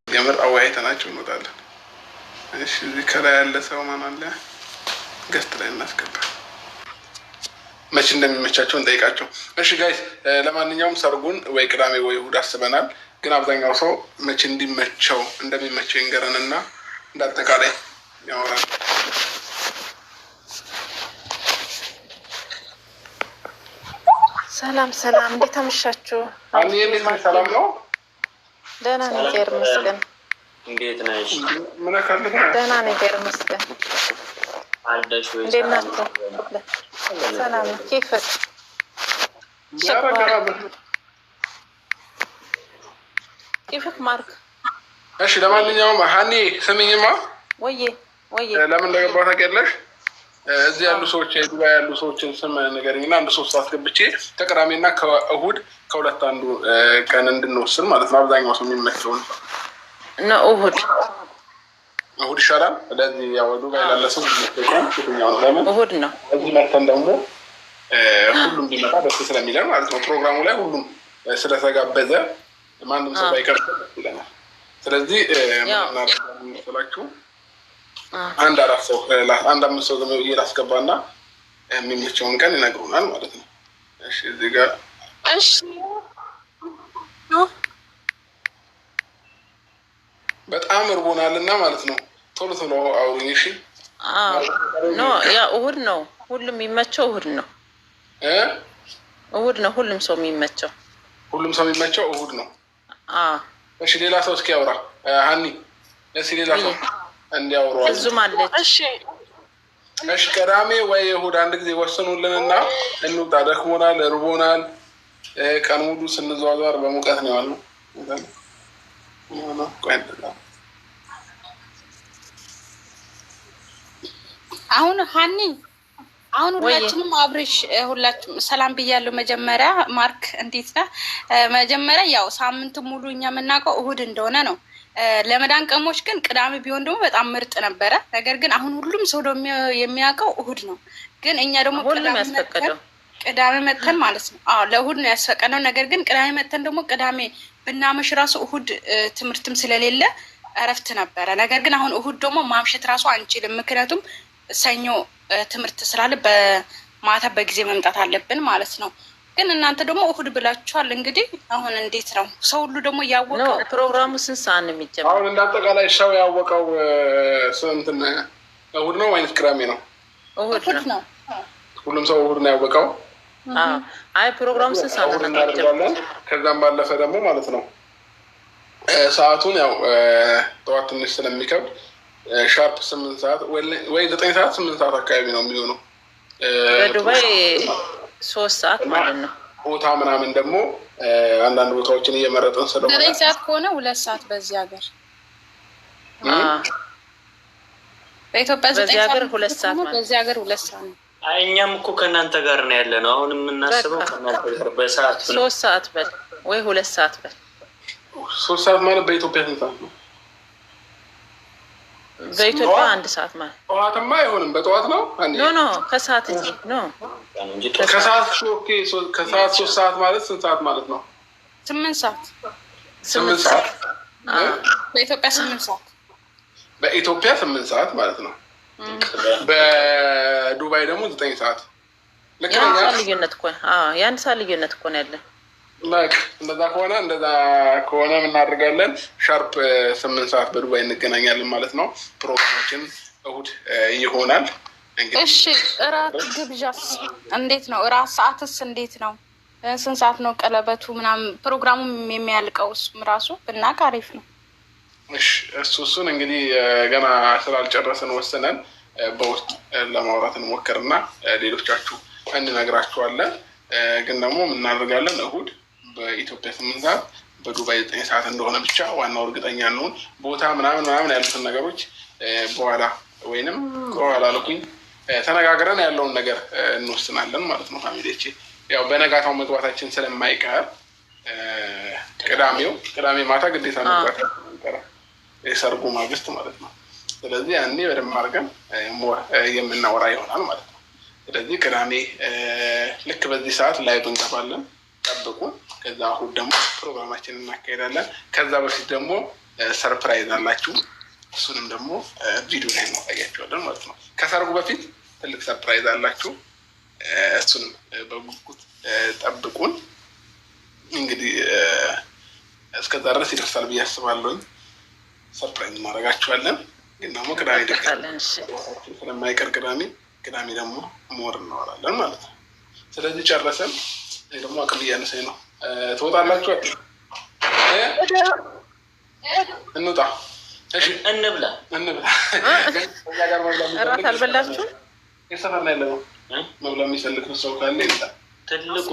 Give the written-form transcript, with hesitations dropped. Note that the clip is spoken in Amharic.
የምር አወያይተናቸው እንወጣለን። እሺ እዚህ ከላይ ያለ ሰው ማን አለ? ገስት ላይ እናስገባ። መቼ እንደሚመቻቸው እንጠይቃቸው። እሺ ጋይስ፣ ለማንኛውም ሰርጉን ወይ ቅዳሜ ወይ እሑድ አስበናል። ግን አብዛኛው ሰው መቼ እንደሚመቸው ይንገረንና እንዳጠቃላይ ያወራል። ሰላም ሰላም፣ እንዴት አመሻችሁ? ሰላም ነው። ደህና ነኝ፣ እግዚአብሔር ይመስገን። እንዴት ነሽ? ደህና ነኝ፣ እግዚአብሔር ይመስገን። እንዴት ናችሁ? ሰላም ነው። ኬፈት ኬፈት ማርክ። እሺ ለማንኛውም ሀኒ ስሚኝማ፣ ወዬ ለምን እንደገባሁ ታውቂያለሽ? እዚህ ያሉ ሰዎች የዱባይ ያሉ ሰዎችን ስም ንገሪኝና አንድ 3 አስገብቼ ከቅዳሜና ከእሑድ ከሁለት አንዱ ቀን እንድንወስን ማለት ነው። አብዛኛው ሰው የሚመቸውን ነው። እሑድ ይሻላል። ስለዚህ ያው ዱባይ ላለ ሰው የትኛው ነው? ለምን እሑድ ነው። እዚህ መርተን ደግሞ ሁሉም ቢመጣ ደስ ስለሚለን ማለት ነው። ፕሮግራሙ ላይ ሁሉም ስለተጋበዘ ማንም ሰው ባይቀር ይለናል። ስለዚህ ምናምን አንድ 4 ሰው 5 ሰው ደግሞ ላስገባና የሚመቸውን ቀን ይነግሩናል ማለት ነው። እሺ እዚህ ጋር እሺ በጣም እርቦናልና ማለት ነው። ቶሎ አውሩኝ። እሺ ኖ ያ እሑድ ነው። ሁሉም የሚመቸው እሑድ ነው። እሑድ ነው። ሁሉም ሰው የሚመቸው እሑድ ነው። እሺ ሌላ ሰው እስኪ ያውራ። ሀኒ እስኪ ሌላ ሰው እንዲያውሩ እዙም አለች። እሺ ቅዳሜ ወይ እሑድ አንድ ጊዜ ወስኑልንና እንውጣ። ደክሞናል፣ እርቦናል። ቀን ሙሉ ስንዘዋዘር በሙቀት ነው ያለው። አሁን ሀኒ ሁላችንም አብሬሽ ሁላችንም ሰላም ብያለሁ። መጀመሪያ ማርክ እንዴት ነህ? መጀመሪያ ያው ሳምንት ሙሉ እኛ የምናውቀው እሑድ እንደሆነ ነው። ለመዳን ቀሞች ግን ቅዳሜ ቢሆን ደግሞ በጣም ምርጥ ነበረ። ነገር ግን አሁን ሁሉም ሰው ደግሞ የሚያውቀው እሑድ ነው። ግን እኛ ደግሞ ቅዳሜ መተን ማለት ነው። ለእሑድ ነው ያስፈቀደው። ነገር ግን ቅዳሜ መተን ደግሞ ቅዳሜ ብናመሽ ራሱ እሑድ ትምህርትም ስለሌለ እረፍት ነበረ። ነገር ግን አሁን እሑድ ደግሞ ማምሸት ራሱ አንችልም፣ ምክንያቱም ሰኞ ትምህርት ስላለ በማታ በጊዜ መምጣት አለብን ማለት ነው። ግን እናንተ ደግሞ እሑድ ብላችኋል። እንግዲህ አሁን እንዴት ነው ሰው ሁሉ ደግሞ ያወቀው? ፕሮግራሙ ስንት ሰዓት ነው የሚጀምረው? አሁን እንዳጠቃላይ ሰው ያወቀው ስንት እሑድ ነው ወይስ ቅዳሜ ነው? እሑድ ነው። ሁሉም ሰው እሑድ ነው ያወቀው። አይ ፕሮግራሙ ስንት ሰዓት ነው የሚጀምረው? ከዛም ባለፈ ደግሞ ማለት ነው ሰዓቱን ያው ጠዋት ትንሽ ስለሚከብድ ሻርፕ 8 ሰዓት ወይ 9 ሰዓት 8 ሰዓት አካባቢ ነው የሚሆነው። በዱባይ 3 ሰዓት ማለት ነው። ቦታ ምናምን ደግሞ አንዳንድ ቦታዎችን እየመረጥን ስለሆነ 9 ሰዓት ከሆነ 2 ሰዓት በዚህ ሀገር በኢትዮጵያ 9 ሰዓት 2 ሰዓት ማለት በዚህ ሀገር 2 ሰዓት ነው። እኛም እኮ ከእናንተ ጋር ነው ያለ ነው። አሁን የምናስበው ከእናንተ ጋር በሰዓት 3 ሰዓት በል ወይ 2 ሰዓት በል። 3 ሰዓት ማለት በኢትዮጵያ ስንት ሰዓት ነው? በኢትዮጵያ 1 ሰዓት ማለት ጠዋትማ አይሆንም። በጠዋት ነው ኖ ከሰዓት እንጂ ከሰዓት ከሰዓት 3 ሰዓት ማለት ስንት ሰዓት ማለት ነው? 8 ሰዓት 8 ሰዓት በኢትዮጵያ 8 ሰዓት በኢትዮጵያ 8 ሰዓት ማለት ነው። በዱባይ ደግሞ 9 ሰዓት። ልዩነት እኮ የአንድ ሰዓት ልዩነት እኮ ነው ያለን። እንደዛ ከሆነ እናደርጋለን። ሻርፕ 8 ሰዓት በዱባይ እንገናኛለን ማለት ነው። ፕሮግራማችን እሑድ ይሆናል። እሺ እራት ግብዣስ እንዴት ነው? እራት ሰዓትስ እንዴት ነው? ስንት ሰዓት ነው ቀለበቱ ምናምን ፕሮግራሙ የሚያልቀው? እሱም ራሱ ብናውቅ አሪፍ ነው። እሱን እንግዲህ ገና ስላልጨረስን ወስነን በውስጥ ለማውራት እንሞክርና ሌሎቻችሁ እንነግራችኋለን። ግን ደግሞ እናደርጋለን እሑድ በኢትዮጵያ 8 ሰዓት በዱባይ 9 ሰዓት እንደሆነ ብቻ ዋናው እርግጠኛ እንሁን። ቦታ ምናምን ያሉትን ነገሮች በኋላ ወይንም በኋላ ልኩኝ ተነጋግረን ያለውን ነገር እንወስናለን ማለት ነው። ፋሚሊዎቼ ያው በነጋታው መግባታችን ስለማይቀር ቅዳሜ ማታ ግዴታ መግባት የሰርጉ ማግስት ማለት ነው። ስለዚህ ያኔ በደንብ አድርገን የምናወራ ይሆናል ማለት ነው። ስለዚህ ቅዳሜ ልክ በዚህ ሰዓት ላይቭ እንገባለን፣ ጠብቁ። ከዛ እሑድ ደግሞ ፕሮግራማችንን እናካሄዳለን። ከዛ በፊት ደግሞ ሰርፕራይዝ አላችሁ። እሱንም ደግሞ ቪዲዮ ላይ እናሳያቸዋለን ማለት ነው። ከሰርጉ በፊት ትልቅ ሰርፕራይዝ አላችሁ። እሱንም በጉጉት ጠብቁን። እንግዲህ እስከዛ ድረስ ይደርሳል ብዬ አስባለሁኝ። ሰርፕራይዝ እናደርጋችኋለን። ግን ደግሞ ቅዳሜ ስለማይቀር ቅዳሜ ደግሞ ሞር እናወራለን ማለት ነው። ስለዚህ ጨረሰን። ደግሞ አቅም እያነሰኝ ነው። ትወጣላችሁ? እንውጣ፣ እንብላ። እራት አልበላችሁ? የሰፈር ላይ ያለ ነው መብላ የሚፈልግ ሰው ካለ ይላል። ትልቁ